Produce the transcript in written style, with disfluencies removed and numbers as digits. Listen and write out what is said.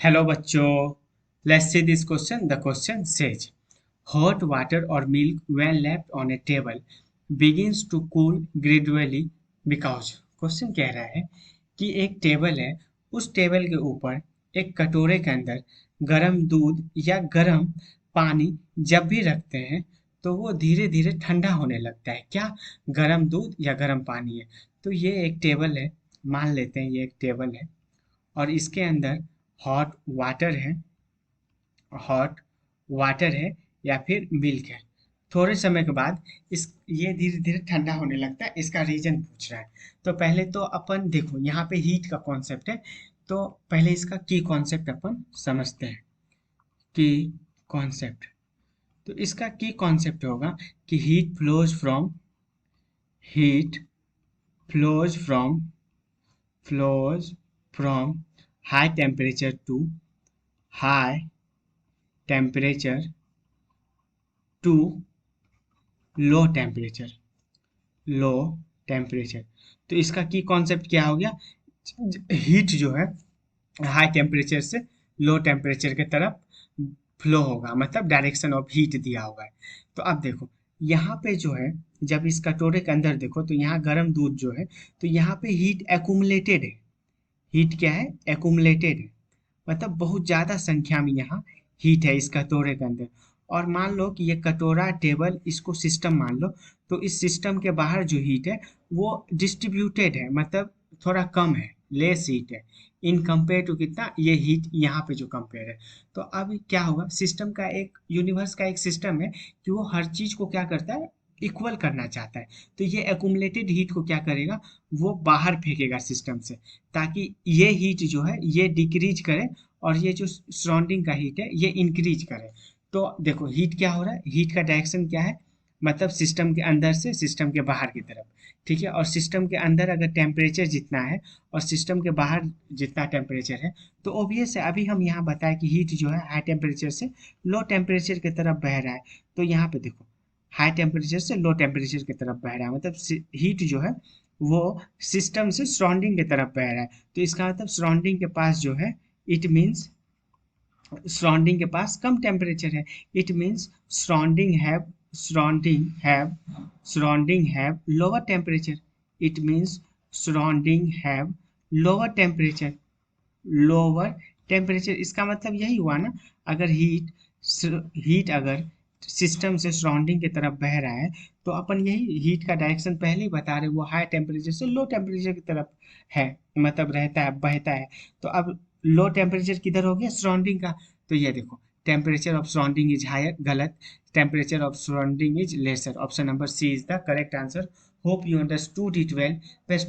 Hello बच्चों, let's see this question. The question says, hot water or milk when left on a table begins to cool gradually because question कह रहा है कि एक table है, उस टेबल के ऊपर एक कटोरे के अंदर गर्म दूध या गर्म पानी जब भी रखते हैं तो वो धीरे धीरे ठंडा होने लगता है। क्या? गर्म दूध या गर्म पानी है। तो ये एक टेबल है, मान लेते हैं ये एक टेबल है और इसके अंदर हॉट वाटर है, हॉट वाटर है या फिर मिल्क है। थोड़े समय के बाद इस ये धीरे धीरे ठंडा होने लगता है। इसका रीजन पूछ रहा है। तो पहले तो अपन देखो यहाँ पे हीट का कॉन्सेप्ट है, तो पहले इसका की कॉन्सेप्ट अपन समझते हैं। की कॉन्सेप्ट, तो इसका की कॉन्सेप्ट होगा कि heat flows from high temperature to high temperature to low temperature low temperature. तो इसका की कॉन्सेप्ट क्या हो गया? हीट जो है हाई टेम्परेचर से लो टेम्परेचर के तरफ फ्लो होगा, मतलब डायरेक्शन ऑफ हीट दिया होगा। तो अब देखो यहाँ पे जो है, जब इस कटोरे के अंदर देखो तो यहाँ गर्म दूध जो है, तो यहाँ पे हीट एक्यूमुलेटेड है। हीट क्या है? एक्यूमुलेटेड है, मतलब बहुत ज़्यादा संख्या में यहाँ हीट है इस कटोरे के अंदर। और मान लो कि ये कटोरा टेबल इसको सिस्टम मान लो, तो इस सिस्टम के बाहर जो हीट है वो डिस्ट्रीब्यूटेड है, मतलब थोड़ा कम है, लेस हीट है इन कंपेयर टू कितना ये हीट यहाँ पे जो कंपेयर है। तो अब क्या होगा? सिस्टम का एक यूनिवर्स का एक सिस्टम है कि वो हर चीज़ को क्या करता है? इक्वल करना चाहता है। तो ये एक्यूमुलेटेड हीट को क्या करेगा? वो बाहर फेंकेगा सिस्टम से, ताकि ये हीट जो है ये डिक्रीज करे और ये जो सराउंडिंग का हीट है ये इंक्रीज करे। तो देखो हीट क्या हो रहा है, हीट का डायरेक्शन क्या है? मतलब सिस्टम के अंदर से सिस्टम के बाहर की तरफ। ठीक है, और सिस्टम के अंदर अगर टेम्परेचर जितना है और सिस्टम के बाहर जितना टेम्परेचर है, तो ऑब्वियस है अभी हम यहाँ बताए कि हीट जो है हाई टेम्परेचर से लो टेम्परेचर की तरफ बह रहा है। तो यहाँ पे देखो हाई टेम्परेचर से लो टेम्परेचर की तरफ बह रहा है, मतलब हीट जो है वो सिस्टम से सराउंडिंग की तरफ बह रहा है। तो इसका मतलब सराउंडिंग के पास जो है, इट मीन्स सराउंडिंग के पास कम टेम्परेचर है। It means surrounding have lower temperature. It means surrounding have lower temperature. इसका मतलब यही हुआ ना, अगर हीट अगर सिस्टम से सराउंडिंग की तरफ बह रहा है तो अपन यही हीट का डायरेक्शन पहले ही बता रहे, वो हाई टेम्परेचर से लो टेम्परेचर की तरफ है, मतलब रहता है, बहता है। तो अब लो टेम्परेचर किधर हो गया? सराउंडिंग का। तो ये देखो temperature of surrounding is higher, गलत। Temperature of surrounding is lesser. Option number C is the correct answer. Hope you understood it well. Best of